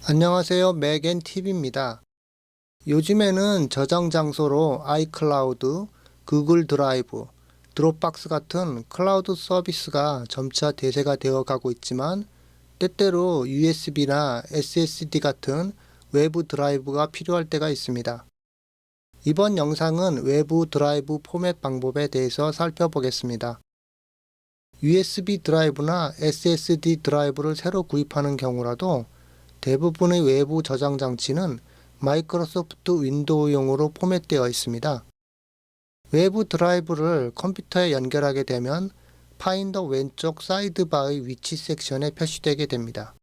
안녕하세요. 맥앤TV입니다. 요즘에는 저장 장소로 아이클라우드, 구글 드라이브, 드롭박스 같은 클라우드 서비스가 점차 대세가 되어 가고 있지만 때때로 USB나 SSD 같은 외부 드라이브가 필요할 때가 있습니다. 이번 영상은 외부 드라이브 포맷 방법에 대해서 살펴보겠습니다. USB 드라이브나 SSD 드라이브를 새로 구입하는 경우라도 대부분의 외부 저장 장치는 마이크로소프트 윈도우용으로 포맷되어 있습니다. 외부 드라이브를 컴퓨터에 연결하게 되면 파인더 왼쪽 사이드바의 위치 섹션에 표시되게 됩니다.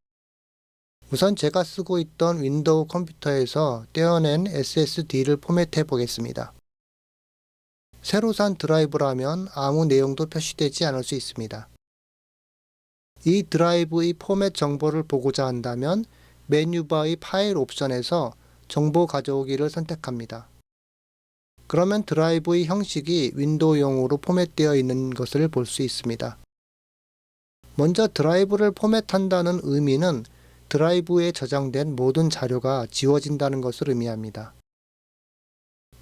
우선 제가 쓰고 있던 윈도우 컴퓨터에서 떼어낸 SSD를 포맷해 보겠습니다. 새로 산 드라이브라면 아무 내용도 표시되지 않을 수 있습니다. 이 드라이브의 포맷 정보를 보고자 한다면 메뉴바의 파일 옵션에서 정보 가져오기를 선택합니다. 그러면 드라이브의 형식이 윈도우용으로 포맷되어 있는 것을 볼 수 있습니다. 먼저 드라이브를 포맷한다는 의미는 드라이브에 저장된 모든 자료가 지워진다는 것을 의미합니다.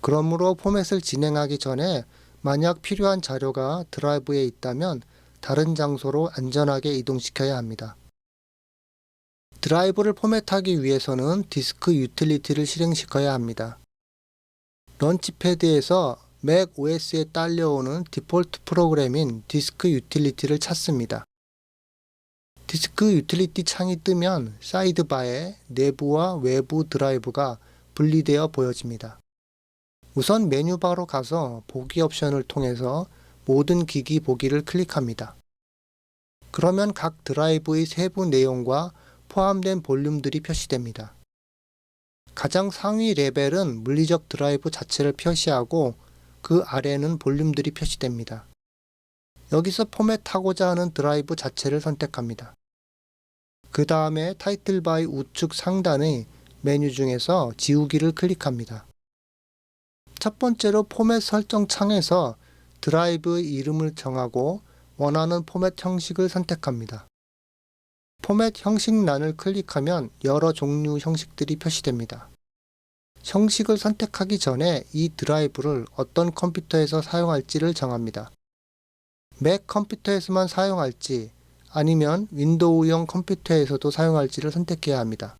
그러므로 포맷을 진행하기 전에 만약 필요한 자료가 드라이브에 있다면 다른 장소로 안전하게 이동시켜야 합니다. 드라이브를 포맷하기 위해서는 디스크 유틸리티를 실행시켜야 합니다. 런치패드에서 맥 OS에 딸려오는 디폴트 프로그램인 디스크 유틸리티를 찾습니다. 디스크 유틸리티 창이 뜨면 사이드바에 내부와 외부 드라이브가 분리되어 보여집니다. 우선 메뉴바로 가서 보기 옵션을 통해서 모든 기기 보기를 클릭합니다. 그러면 각 드라이브의 세부 내용과 포함된 볼륨들이 표시됩니다. 가장 상위 레벨은 물리적 드라이브 자체를 표시하고 그 아래는 볼륨들이 표시됩니다. 여기서 포맷하고자 하는 드라이브 자체를 선택합니다. 그 다음에 타이틀바의 우측 상단의 메뉴 중에서 지우기를 클릭합니다. 첫 번째로 포맷 설정 창에서 드라이브의 이름을 정하고 원하는 포맷 형식을 선택합니다. 포맷 형식란을 클릭하면 여러 종류 형식들이 표시됩니다. 형식을 선택하기 전에 이 드라이브를 어떤 컴퓨터에서 사용할지를 정합니다. 맥 컴퓨터에서만 사용할지 아니면 윈도우용 컴퓨터에서도 사용할지를 선택해야 합니다.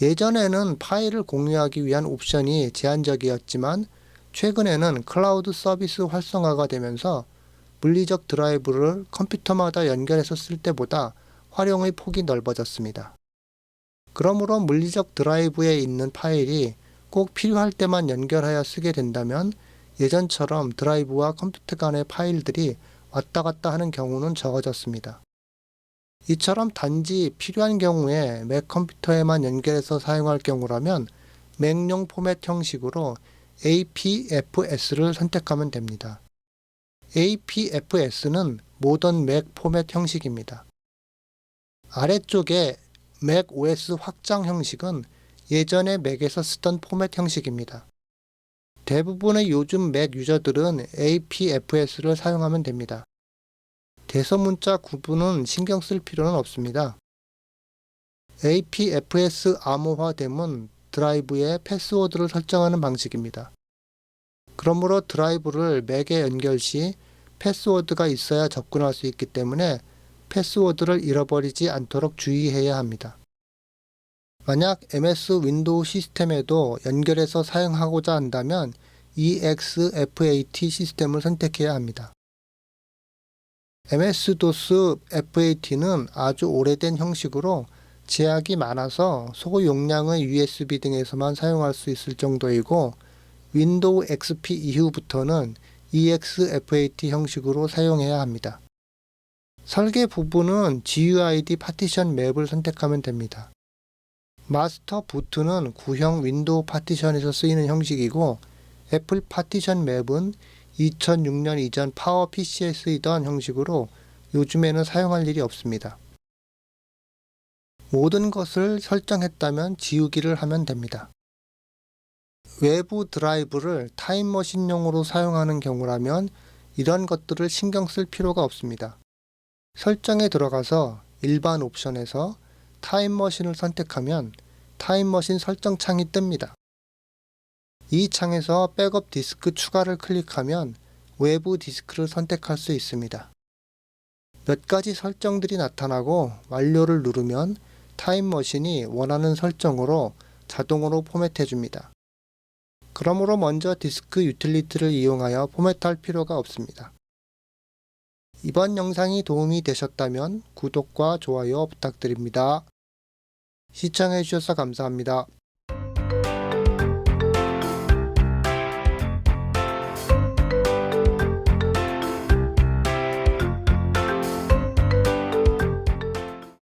예전에는 파일을 공유하기 위한 옵션이 제한적이었지만 최근에는 클라우드 서비스 활성화가 되면서 물리적 드라이브를 컴퓨터마다 연결해서 쓸 때보다 활용의 폭이 넓어졌습니다. 그러므로 물리적 드라이브에 있는 파일이 꼭 필요할 때만 연결하여 쓰게 된다면 예전처럼 드라이브와 컴퓨터 간의 파일들이 왔다 갔다 하는 경우는 적어졌습니다. 이처럼 단지 필요한 경우에 맥 컴퓨터에만 연결해서 사용할 경우라면 맥용 포맷 형식으로 APFS를 선택하면 됩니다. APFS는 모던 맥 포맷 형식입니다. 아래쪽에 맥 OS 확장 형식은 예전에 맥에서 쓰던 포맷 형식입니다. 대부분의 요즘 맥 유저들은 APFS를 사용하면 됩니다. 대소문자 구분은 신경 쓸 필요는 없습니다. APFS 암호화됨은 드라이브에 패스워드를 설정하는 방식입니다. 그러므로 드라이브를 맥에 연결 시 패스워드가 있어야 접근할 수 있기 때문에 패스워드를 잃어버리지 않도록 주의해야 합니다. 만약 MS 윈도우 시스템에도 연결해서 사용하고자 한다면 EXFAT 시스템을 선택해야 합니다. MS-DOS FAT는 아주 오래된 형식으로 제약이 많아서 소용량의 USB 등에서만 사용할 수 있을 정도이고 윈도우 XP 이후부터는 EXFAT 형식으로 사용해야 합니다. 설계 부분은 GUID 파티션 맵을 선택하면 됩니다. 마스터 부트는 구형 윈도우 파티션에서 쓰이는 형식이고 애플 파티션 맵은 2006년 이전 파워 PC에 쓰이던 형식으로 요즘에는 사용할 일이 없습니다. 모든 것을 설정했다면 지우기를 하면 됩니다. 외부 드라이브를 타임머신용으로 사용하는 경우라면 이런 것들을 신경 쓸 필요가 없습니다. 설정에 들어가서 일반 옵션에서 타임머신을 선택하면 타임머신 설정 창이 뜹니다. 이 창에서 백업 디스크 추가를 클릭하면 외부 디스크를 선택할 수 있습니다. 몇 가지 설정들이 나타나고 완료를 누르면 타임머신이 원하는 설정으로 자동으로 포맷해 줍니다. 그러므로 먼저 디스크 유틸리티를 이용하여 포맷할 필요가 없습니다. 이번 영상이 도움이 되셨다면 구독과 좋아요 부탁드립니다. 시청해 주셔서 감사합니다.